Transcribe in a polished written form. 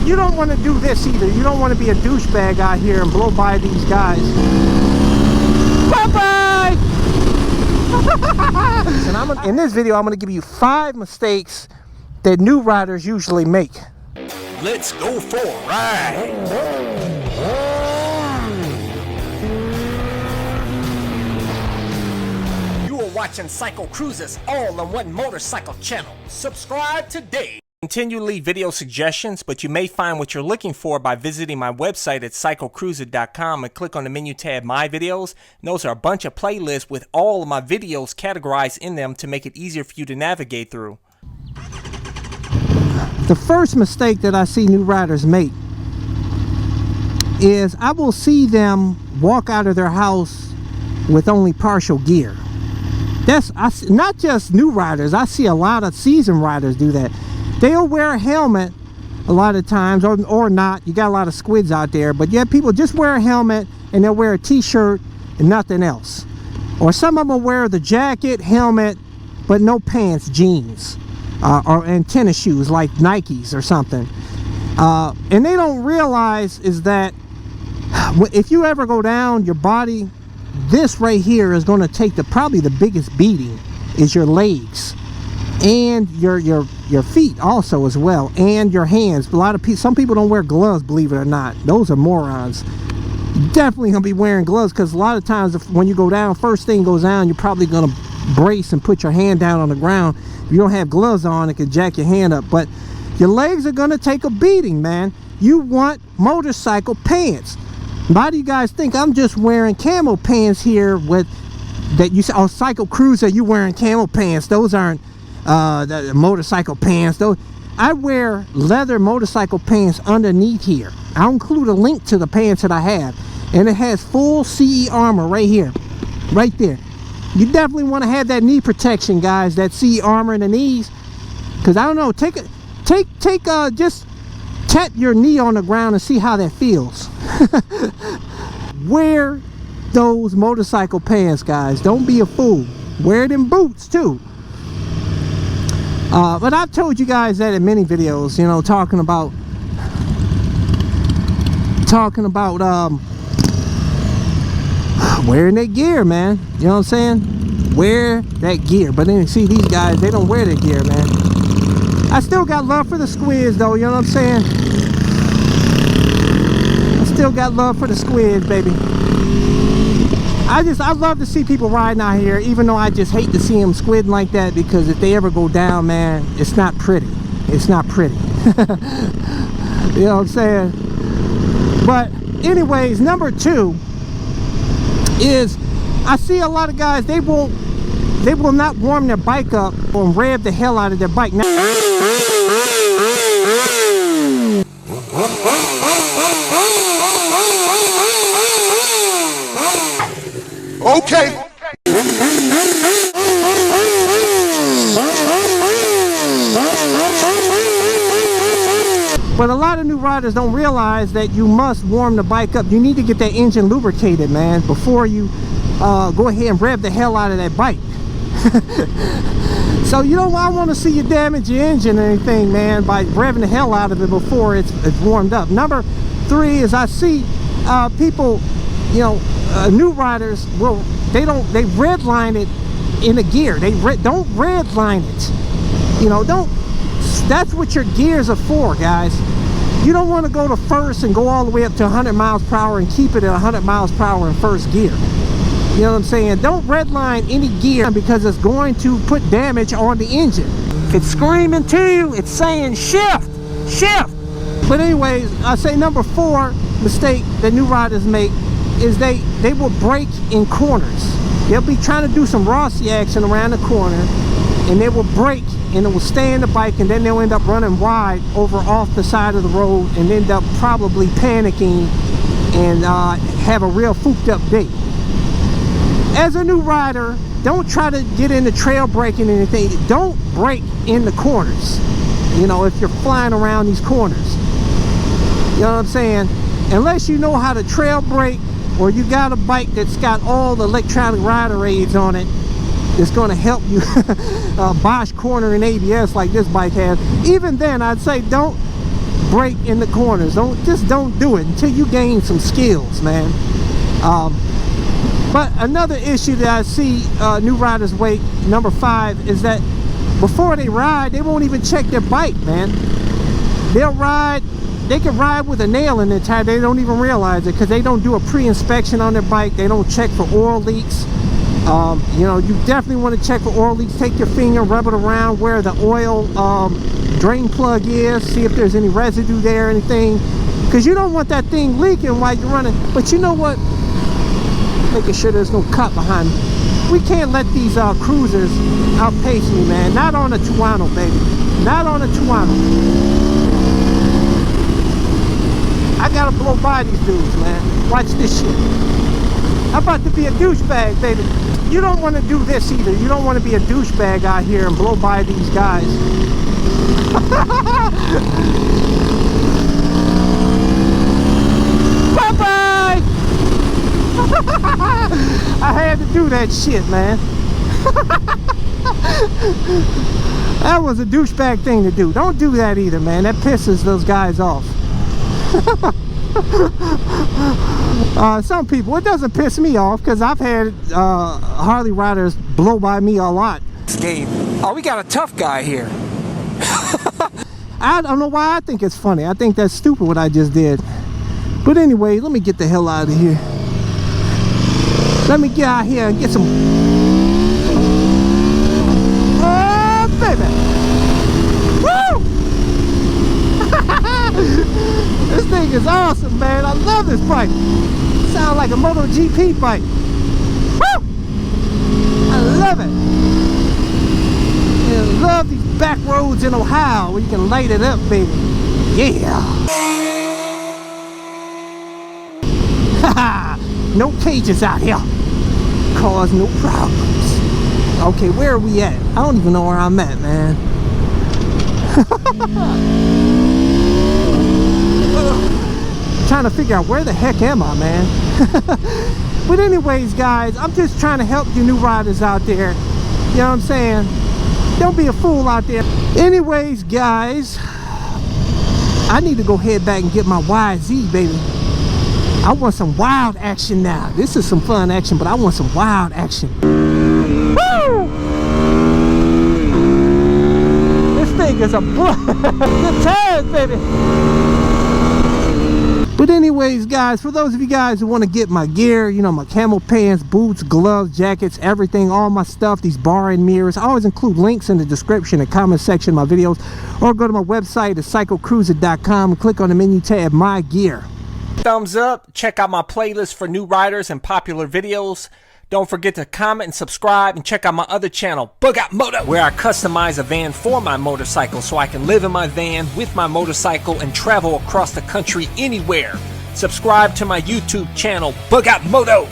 you don't want to do this either. You don't want to be a douchebag out here and blow by these guys. Bye-bye! And in this video, I'm going to give you 5 mistakes that new riders usually make. Let's go for a ride! Watching Cycle Cruises all-in-one motorcycle channel. Subscribe today. Continually video suggestions, but you may find what you're looking for by visiting my website at CYCLECRUZA'S.com and click on the menu tab My Videos. And those are a bunch of playlists with all of my videos categorized in them to make it easier for you to navigate through. The first mistake that I see new riders make is I will see them walk out of their house with only partial gear. Not just new riders. I see a lot of seasoned riders do that. They'll wear a helmet a lot of times, or not. You got a lot of squids out there, but yeah, people just wear a helmet and they'll wear a t-shirt and nothing else. Or some of them will wear the jacket, helmet, but no pants, jeans, and tennis shoes like Nikes or something. And they don't realize is that if you ever go down, your body, this right here is going to take probably the biggest beating is your legs and your feet also as well, and your hands. Some people don't wear gloves, believe it or not. Those are morons. Definitely gonna be wearing gloves, because a lot of times when you go down, first thing goes down, you're probably gonna brace and put your hand down on the ground. If you don't have gloves on, it can jack your hand up, but your legs are gonna take a beating, man. You want motorcycle pants. A lot of you guys think I'm just wearing camo pants here with that. You say, oh, Cycle Cruiser, you wearing camo pants. Those aren't the motorcycle pants. Those, I wear leather motorcycle pants underneath here. I'll include a link to the pants that I have, and it has full CE armor right here, right there. You definitely want to have that knee protection, guys, that CE armor in the knees, because I don't know, just tap your knee on the ground and see how that feels. Wear those motorcycle pants, guys. Don't be a fool. Wear them boots too. But I've told you guys that in many videos, you know, talking about wearing that gear, man. You know what I'm saying? Wear that gear. But then you see these guys, they don't wear that gear, man. I still got love for the squids though, you know what I'm saying? Still got love for the squid, baby. I love to see people riding out here, even though I just hate to see them squidding like that, because if they ever go down, man, it's not pretty. It's not pretty. You know what I'm saying? But anyways, number 2 is I see a lot of guys, they will not warm their bike up or rev the hell out of their bike. Now, okay. But a lot of new riders don't realize that you must warm the bike up. You need to get that engine lubricated, man, before you go ahead and rev the hell out of that bike. So you don't want to see you damage your engine or anything, man, by revving the hell out of it before it's warmed up. Number 3 is I see people, you know, new riders they redline it in a gear. Don't redline it. You know, that's what your gears are for, guys. You don't want to go to first and go all the way up to 100 miles per hour and keep it at 100 miles per hour in first gear. You know what I'm saying? Don't redline any gear, because it's going to put damage on the engine. It's screaming to you. It's saying shift, shift. But anyways, I say number 4 mistake that new riders make is they will brake in corners. They'll be trying to do some Rossi action around the corner, and they will brake, and it will stay in the bike, and then they'll end up running wide over off the side of the road and end up probably panicking and have a real fooped up day. As a new rider, don't try to get into trail braking or anything. Don't brake in the corners, you know, if you're flying around these corners. You know what I'm saying? Unless you know how to trail brake, or you got a bike that's got all the electronic rider aids on it, it's going to help you Bosch corner and ABS like this bike has. Even then, I'd say don't brake in the corners. Don't do it until you gain some skills, man. But another issue that I see new riders wake, number 5, is that before they ride, they won't even check their bike, man. They'll ride, they can ride with a nail in their tire. They don't even realize it because they don't do a pre-inspection on their bike. They don't check for oil leaks. You know, you definitely want to check for oil leaks. Take your finger, rub it around where the oil drain plug is. See if there's any residue there or anything. Because you don't want that thing leaking while you're running. But you know what? Making sure there's no cut behind me. We can't let these cruisers outpace me, man. Not on a Tuano, baby. Not on a Tuano. I gotta blow by these dudes, man. Watch this shit. I'm about to be a douchebag, baby. You don't want to do this either. You don't want to be a douchebag out here and blow by these guys. Bye-bye! I had to do that shit, man. That was a douchebag thing to do. Don't do that either, man. That pisses those guys off. Some people, it doesn't piss me off because I've had Harley riders blow by me a lot. This game. Oh, we got a tough guy here. I don't know why I think it's funny. I think that's stupid what I just did. But anyway, let me get the hell out of here. Let me get out here and get some... Oh, baby! Woo! This thing is awesome, man. I love this bike. Sounds like a MotoGP bike. Woo! I love it. I love these back roads in Ohio where you can light it up, baby. Yeah. Haha. No cages out here. Cause no problems. Okay, where are we at? I don't even know where I'm at, man. Trying to figure out where the heck am I, man. But anyways, guys, I'm just trying to help you new riders out there. You know what I'm saying? Don't be a fool out there. Anyways, guys, I need to go head back and get my YZ, baby. I want some wild action now. This is some fun action, but I want some wild action. Woo! This thing is a good time, baby. But anyways, guys, for those of you guys who want to get my gear, you know, my camel pants, boots, gloves, jackets, everything, all my stuff, these bar and mirrors, I always include links in the description and comment section of my videos, or go to my website at CYCLECRUZA.com and click on the menu tab, My Gear. Thumbs up, check out my playlist for new riders and popular videos. Don't forget to comment and subscribe, and check out my other channel, Bug Out Moto, where I customize a van for my motorcycle so I can live in my van with my motorcycle and travel across the country anywhere. Subscribe to my YouTube channel, Bug Out Moto.